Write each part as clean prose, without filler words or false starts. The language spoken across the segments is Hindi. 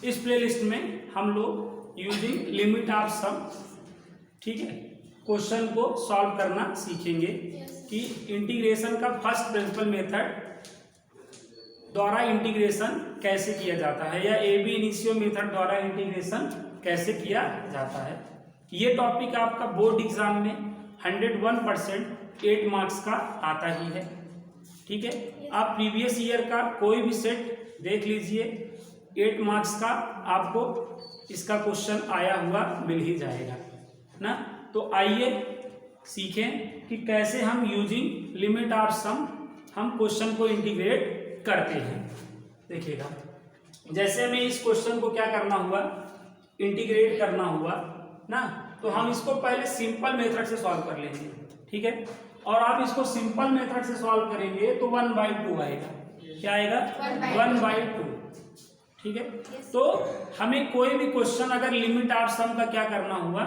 इस प्लेलिस्ट में हम लोग यूजिंग लिमिट ऑफ सम, ठीक है, क्वेश्चन को सॉल्व करना सीखेंगे कि इंटीग्रेशन का फर्स्ट प्रिंसिपल मेथड द्वारा इंटीग्रेशन कैसे किया जाता है, या ए बी इनिशियो मेथड द्वारा इंटीग्रेशन कैसे किया जाता है। ये टॉपिक आपका बोर्ड एग्जाम में 101% 8 मार्क्स का आता ही है, ठीक है। आप प्रीवियस ईयर का कोई भी सेट देख लीजिए, 8 मार्क्स का आपको इसका क्वेश्चन आया हुआ मिल ही जाएगा ना। तो आइए सीखें कि कैसे हम यूजिंग लिमिट ऑफ सम हम क्वेश्चन को इंटीग्रेट करते हैं। देखिएगा, जैसे हमें इस क्वेश्चन को क्या करना हुआ, इंटीग्रेट करना हुआ ना, तो हम इसको पहले सिंपल मेथड से सॉल्व कर लेंगे, ठीक है। और आप इसको सिंपल मेथड से सॉल्व करेंगे तो 1/2 आएगा। क्या आएगा? 1/2, ठीक है। तो हमें कोई भी क्वेश्चन अगर लिमिट ऑफ सम का क्या करना हुआ,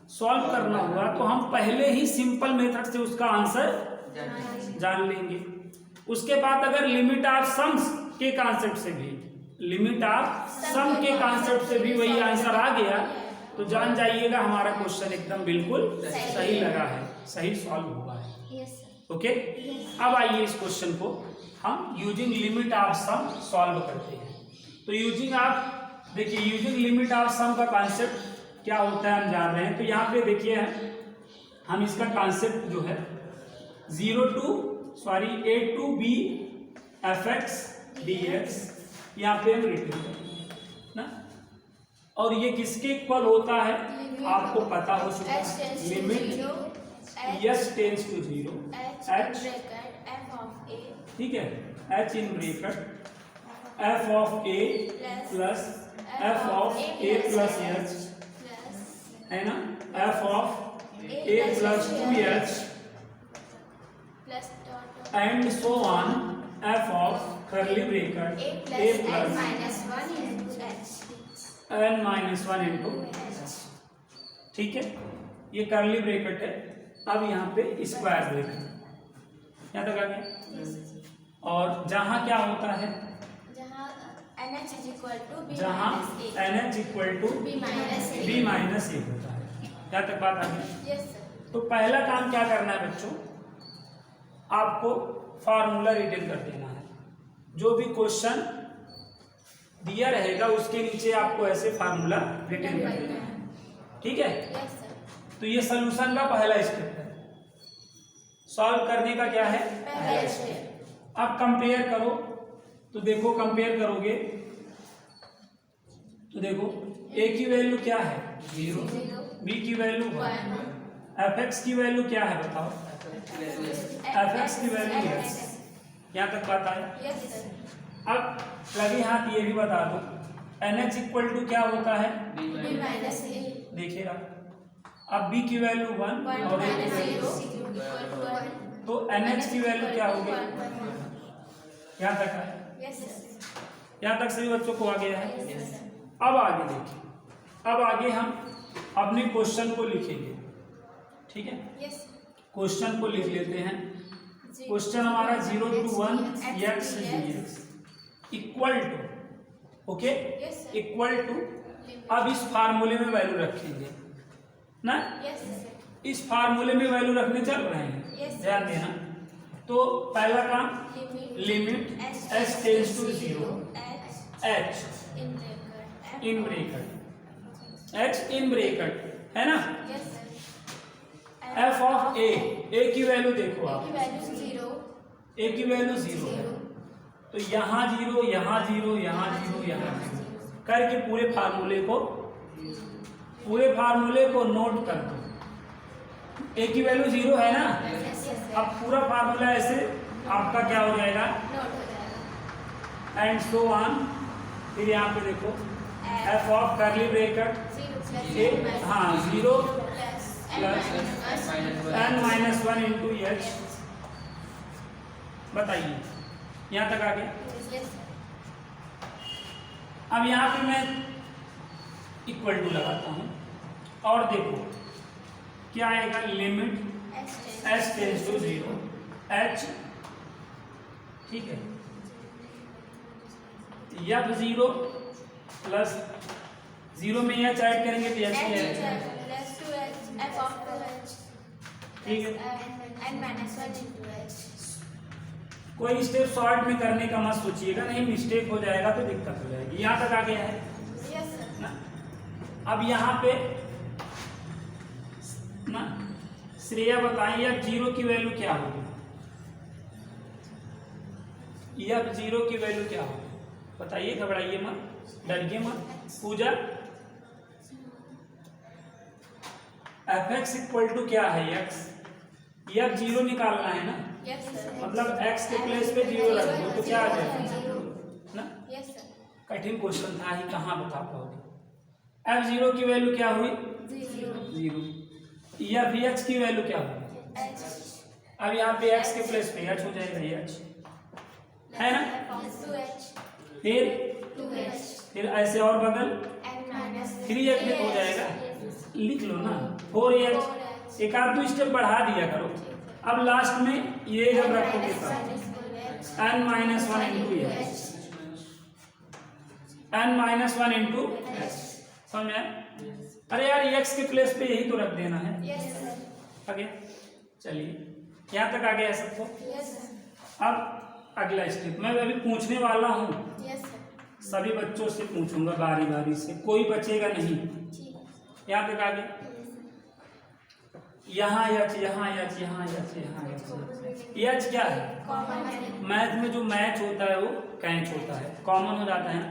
सॉल्व करना हुआ, तो हम पहले ही सिंपल मेथड से उसका आंसर जान लेंगे। उसके बाद अगर लिमिट ऑफ सम्स के कॉन्सेप्ट से भी, लिमिट ऑफ सम के कॉन्सेप्ट से भी वही आंसर आ गया तो जान जाइएगा हमारा क्वेश्चन एकदम बिल्कुल सही लगा है, सही सॉल्व हुआ है। ओके, अब आइए इस क्वेश्चन को हम using limit of sum solve करते हैं। तो यूजिंग, आप देखिए, यूजिंग लिमिट ऑफ सम का कॉन्सेप्ट क्या होता है हम जान रहे हैं। तो यहाँ पे देखिए हम इसका कॉन्सेप्ट जो है a to b fx dx यहाँ पे हम रिटर्न करेंगे ना। और ये किसके इक्वल होता है आपको पता हो चुका है, limit s tends to 0 h, ठीक है, h in bracket f of a plus f of a plus h है ना, f of a plus 2h and so on f of curly bracket a plus n minus 1 into h, ठीक है। ये कर्ली ब्रैकेट है। अब यहाँ पे स्क्वायर ब्रैकेट, यहाँ तक आ गया। और जहाँ क्या होता है, जहाँ NH equal to b minus a होता है, यहाँ तक बात आ गई। तो पहला काम क्या करना है बच्चों, आपको फार्मूला रिटेन कर देना है। जो भी क्वेश्चन दिया रहेगा उसके नीचे आपको ऐसे फार्मूला रिटेन कर देना है, ठीक है। तो ये सॉल्यूशन का पहला स्टेप है, सॉल्व करने का क्या है पहला स्टेप। अब कंपेयर करो, तो देखो कंपेयर करोगे तो देखो a की वैल्यू क्या है 0, b की वैल्यू 1, fx की वैल्यू क्या है बताओ, fx की वैल्यू x। यहाँ तक बात आए। अब लगे हाथ ये भी बता दो, NH इक्वल टू क्या होता है b माइनस a, देखिएगा। अब b की वैल्यू 1 और a की वैल्यू 0, तो NH की वैल्यू क्या होगी, यहाँ तक है, यहाँ तक सभी बच्चों को आ गया है। अब आगे देखिए, अब आगे हम अपने क्वेश्चन को लिखेंगे, ठीक है। क्वेश्चन को लिख लेते हैं। क्वेश्चन हमारा 0 to 1 x dx equal to, okay, equal to, अब इस फार्मूले में वैल्यू रखेंगे ना, इस फार्मूले में वैल्यू रखने चल रहे हैं, ध्यान देना। तो पहला काम, limit s tends to 0 h in bracket, h in bracket है ना, f ऑफ a की वैल्यू देखो आप, a की वैल्यू 0 है, तो यहाँ 0 यहाँ 0 यहाँ 0 यहाँ 0 करके पूरे फार्मूले को नोट कर दो। a की वैल्यू 0 है ना, अब पूरा फार्मूला ऐसे आपका क्या हो जाएगा एंड सो ऑन। फिर यहाँ पे देखो f ऑफ कर्ली ब्रैकेट हाँ 0 plus n minus 1 into h, बताइए यहाँ तक आ गया। अब यहाँ पे मैं इक्वल टू लगाता हूँ और देखो क्या आएगा, limit s tends to 0 h, ठीक है, f 0 प्लस 0 में एच ऐड करेंगे तो एच की एच, ठीक है। कोई स्टेप शॉर्ट में करने का मत सोचिएगा, नहीं मिस्टेक हो जाएगा तो दिक्कत हो जाएगी। यहाँ तक आ गया है ना। अब यहाँ पे ना श्रेया बताइए अब 0 की वैल्यू क्या होगी, अब 0 की वैल्यू क्या होगी बताइए, घबराइए मत, डरिए मत। पूजा fx इक्वल टू क्या है x, ये अब 0 निकालना है ना, मतलब x के प्लेस पे 0 रख दो तो क्या आ जाएगा ना। कठिन क्वेश्चन था ही, कहाँ बता पाओगे। अब 0 की वैल्यू क्या हुई 0, या h की वैल्यू क्या हुई, अब यहाँ पे x के प्लेस पे h हो जाएगा, ये h है ना। फिर ऐसे और बगल 3h हो जाएगा, लिख लो ना 4h, एक आध 2 स्टेप बढ़ा दिया करो। अब लास्ट में ये जब रखोगे n minus 1 into h, n minus 1 into h, समझ में। अरे यार x के प्लेस पे यही तो रख देना है, आगे चलिए यहाँ तक आ गया सबको। अब अगला स्टेप मैं अभी पूछने वाला हूँ, सभी बच्चों से पूछूंगा बारी बारी से, कोई बचेगा नहीं। यहाँ तक आ गया, यहाँ यच, यहाँ यच, यहाँ यच, यहाँ यच, यच क्या है, मैथ में जो मैच होता है वो कैच होता है, कॉमन हो जाता है।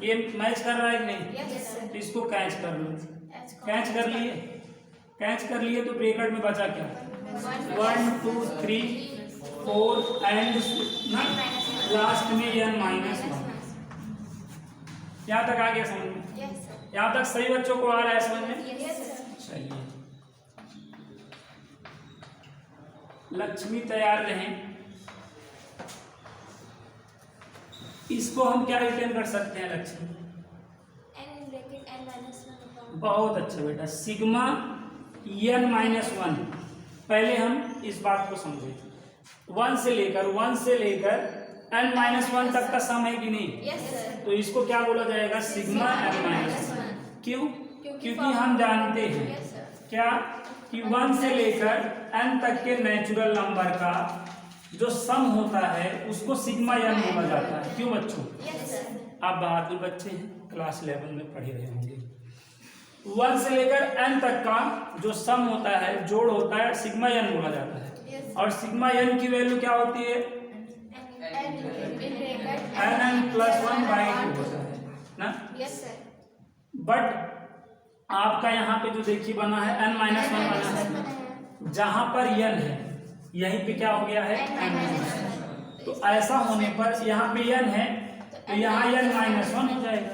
ये मैच कर रहा है कि नहीं, तो इसको कैच कर लो, कैच कर लिए, कैच कर लिए तो ब्रैकेट में बचा क्या 1 2 3 4 एंड ना लास्ट में n माइनस 1। यहाँ तक आ गया समझ में, यहाँ तक सही बच्चों को आ रहा है समझ में। चलिए लक्ष्मी तैयार रहें, इसको हम क्या रिटर्न कर सकते हैं लक्ष्मी, बहुत अच्छा बेटा, सिग्मा n माइनस 1। पहले हम इस बात को समझे, 1 से लेकर n माइनस 1 तक का सम है कि नहीं, तो इसको क्या बोला जाएगा सिग्मा n माइनस 1। क्यों, क्योंकि हम जानते हैं क्या कि 1 से लेकर n तक के नेचुरल नंबर का जो सम होता है उसको सिग्मा n बोला जाता है। क्यों बच्चों, आप बहादुर बच्चे हैं, क्लास 11 में पढ़े रहे होंगे। 1 से लेकर n तक का जो सम होता है, जोड़ होता है, सिग्मा n बोला जाता है। और सिग्मा n की वैल्यू क्या होती है n प्लस 1 बाई 2 होता है ना। बट आपका यहाँ पे जो देखिए बना है n माइनस 1 बना है, जहां पर n है यहीं पे क्या हो गया है n माइनस 1। तो ऐसा होने पर यहाँ पे n है तो यहाँ n माइनस 1 हो जाएगा,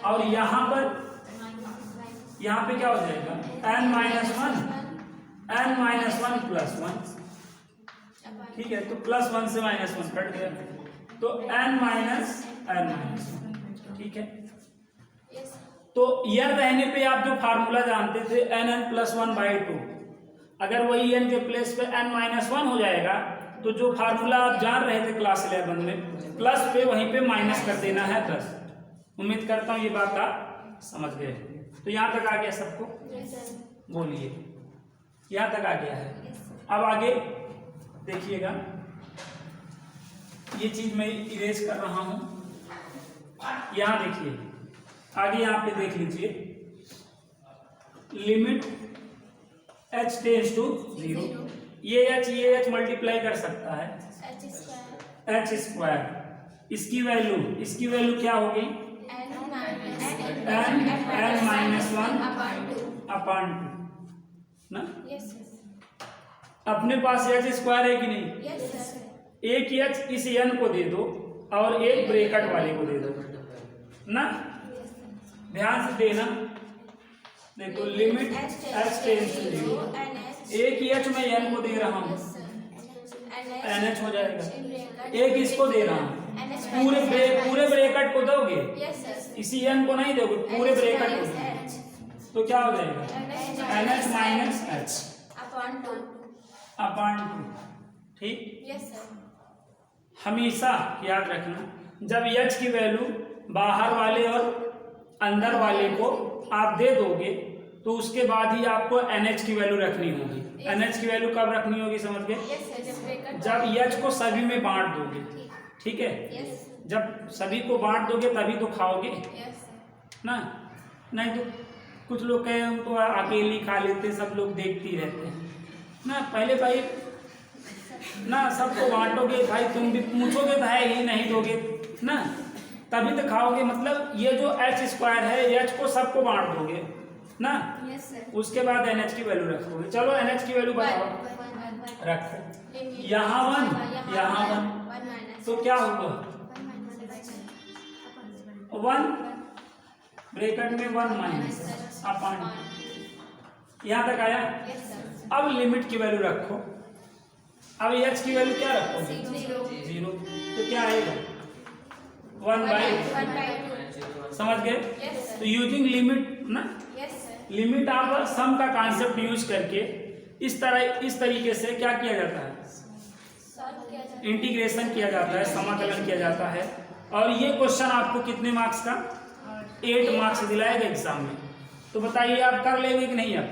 और यहाँ पे क्या हो जाएगा n माइनस 1 प्लस 1, ठीक है। तो प्लस 1 से माइनस 1 कट गया, तो n माइनस 1, ठीक है। तो यह रहने पे आप जो फार्मूला जानते थे n प्लस 1 बाई 2, अगर वही n के प्लेस पे n माइनस 1 हो जाएगा तो जो फार्मूला आप जान रहे थे क्लास 11 में, प्लस पे वहीं पे माइनस कर देना है 10। उम्मीद करता हूँ ये बात आप समझ गए। तो यहाँ तक आ गया सबको, बोलिए यहाँ तक आ गया है। अब आगे देखिएगा, ये चीज मैं इरेज कर रहा हूं, यहाँ देखिए आगे, यहाँ पे देख लीजिए, लिमिट h टेंड्स टू 0, ये h मल्टीप्लाई कर सकता है h स्क्वायर, इसकी वैल्यू क्या होगी n माइनस 1 अपॉन 2 ना। अपने पास h स्क्वायर है कि नहीं, एक h इस n को दे दो और एक ब्रैकेट वाले को दे दो ना, ध्यान से देना। देखो लिमिट h टेंड्स टू 0, एक ही h मैं n को दे रहा हूँ nh हो जाएगा, एक इसको दे रहा हूँ, पूरे ब्रैकेट को दोगे, इसी n को नहीं दोगे, पूरे ब्रैकेट को, तो क्या हो जाएगा nh माइनस h अपॉन 2, ठीक। हमेशा याद रखना, जब h की वैल्यू बाहर वाले और अंदर वाले को आप दे दोगे तो उसके बाद ही आपको NH की वैल्यू रखनी होगी। NH की वैल्यू कब रखनी होगी समझ गए? जब H को सभी में बांट दोगे, ठीक है? जब सभी को बांट दोगे तभी तो खाओगे ना, नहीं तो कुछ लोग कहे हम तो अकेली खा लेते, सब लोग देखती रहते हैं ना। पहले भाई ना सबको बांटोगे भाई, तुम भी पूछोगे तो है ही, नहीं दोगे ना तभी तो खाओगे। मतलब ये जो H² है, H को सबको बांट दोगे ना, उसके बाद NH की वैल्यू रखोगे। चलो NH की वैल्यू बताओ, रख यहाँ 1 यहाँ 1 तो क्या होगा 1 ब्रैकेट में 1 माइनस अपॉन, यहाँ तक आया। अब लिमिट की वैल्यू रखो। अब H की वैल्यू क्या रखोगे 0, तो क्या आएगा 1/2, समझ गए? तो यूजिंग लिमिट ना, लिमिट आप सम का कॉन्सेप्ट यूज करके इस तरीके से क्या किया जाता है, इंटीग्रेशन किया जाता है, समाकलन किया जाता है। और ये क्वेश्चन आपको कितने मार्क्स का 8 मार्क्स दिलाएगा एग्जाम में। तो बताइए आप कर लेंगे कि नहीं आप?